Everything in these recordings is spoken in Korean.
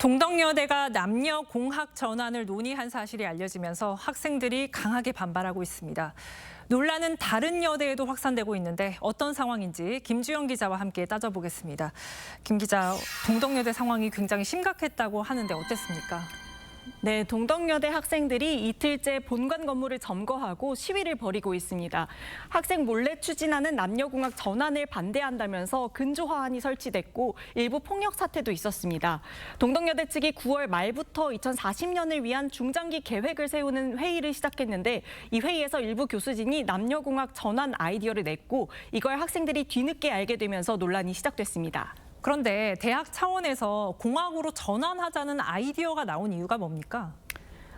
동덕여대가 남녀 공학 전환을 논의한 사실이 알려지면서 학생들이 강하게 반발하고 있습니다. 논란은 다른 여대에도 확산되고 있는데 어떤 상황인지 김주영 기자와 함께 따져보겠습니다. 김 기자, 동덕여대 상황이 굉장히 심각했다고 하는데 어땠습니까? 네, 동덕여대 학생들이 이틀째 본관 건물을 점거하고 시위를 벌이고 있습니다. 학생 몰래 추진하는 남녀공학 전환을 반대한다면서 근조 화환이 설치됐고 일부 폭력 사태도 있었습니다. 동덕여대 측이 9월 말부터 2040년을 위한 중장기 계획을 세우는 회의를 시작했는데 이 회의에서 일부 교수진이 남녀공학 전환 아이디어를 냈고 이걸 학생들이 뒤늦게 알게 되면서 논란이 시작됐습니다. 그런데 대학 차원에서 공학으로 전환하자는 아이디어가 나온 이유가 뭡니까?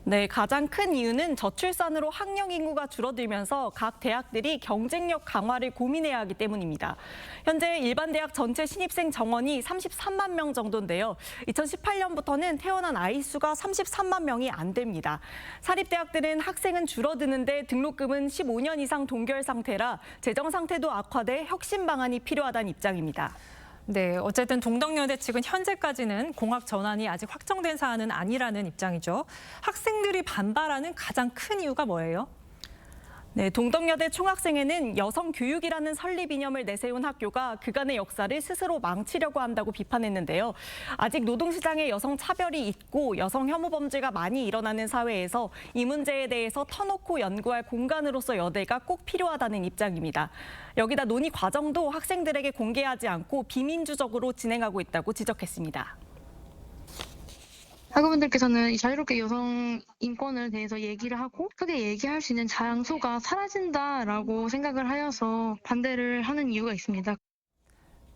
네, 가장 큰 이유는 저출산으로 학령 인구가 줄어들면서 각 대학들이 경쟁력 강화를 고민해야 하기 때문입니다. 현재 일반 대학 전체 신입생 정원이 33만 명 정도인데요. 2018년부터는 태어난 아이 수가 33만 명이 안 됩니다. 사립대학들은 학생은 줄어드는데 등록금은 15년 이상 동결 상태라 재정 상태도 악화돼 혁신 방안이 필요하다는 입장입니다. 네, 어쨌든 동덕여대 측은 현재까지는 공학 전환이 아직 확정된 사안은 아니라는 입장이죠. 학생들이 반발하는 가장 큰 이유가 뭐예요? 네, 동덕여대 총학생회는 여성 교육이라는 설립 이념을 내세운 학교가 그간의 역사를 스스로 망치려고 한다고 비판했는데요. 아직 노동시장에 여성 차별이 있고 여성 혐오 범죄가 많이 일어나는 사회에서 이 문제에 대해서 터놓고 연구할 공간으로서 여대가 꼭 필요하다는 입장입니다. 여기다 논의 과정도 학생들에게 공개하지 않고 비민주적으로 진행하고 있다고 지적했습니다. 학우분들께서는 이 자유롭게 여성 인권을 대해서 얘기를 하고 크게 얘기할 수 있는 장소가 사라진다라고 생각을 하여서 반대를 하는 이유가 있습니다.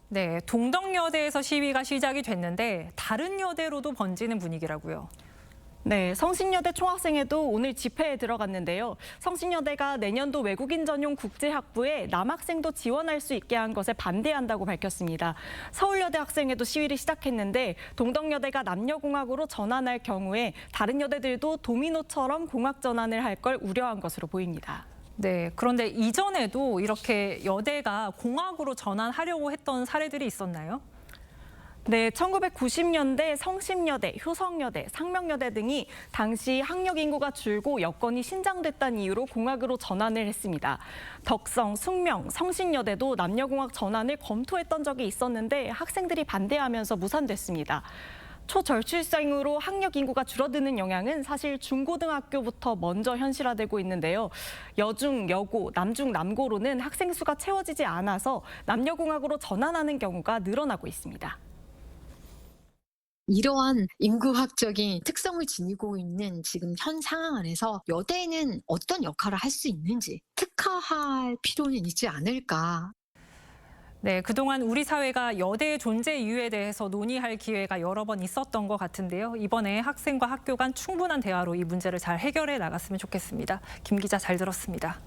네, 동덕여대에서 시위가 시작이 됐는데 다른 여대로도 번지는 분위기라고요. 네, 성신여대 총학생회도 오늘 집회에 들어갔는데요. 성신여대가 내년도 외국인 전용 국제학부에 남학생도 지원할 수 있게 한 것에 반대한다고 밝혔습니다. 서울여대 학생회도 시위를 시작했는데 동덕여대가 남녀공학으로 전환할 경우에 다른 여대들도 도미노처럼 공학 전환을 할 걸 우려한 것으로 보입니다. 네, 그런데 이전에도 이렇게 여대가 공학으로 전환하려고 했던 사례들이 있었나요? 네, 1990년대 성심여대, 효성여대, 상명여대 등이 당시 학력 인구가 줄고 여건이 신장됐다는 이유로 공학으로 전환을 했습니다. 덕성, 숙명, 성신여대도 남녀공학 전환을 검토했던 적이 있었는데 학생들이 반대하면서 무산됐습니다. 초저출생으로 학력 인구가 줄어드는 영향은 사실 중고등학교부터 먼저 현실화되고 있는데요. 여중, 여고, 남중, 남고로는 학생 수가 채워지지 않아서 남녀공학으로 전환하는 경우가 늘어나고 있습니다. 이러한 인구학적인 특성을 지니고 있는 지금 현 상황 안에서 여대는 어떤 역할을 할 수 있는지 특화할 필요는 있지 않을까. 네, 그동안 우리 사회가 여대의 존재 이유에 대해서 논의할 기회가 여러 번 있었던 것 같은데요. 이번에 학생과 학교 간 충분한 대화로 이 문제를 잘 해결해 나갔으면 좋겠습니다. 김 기자 잘 들었습니다.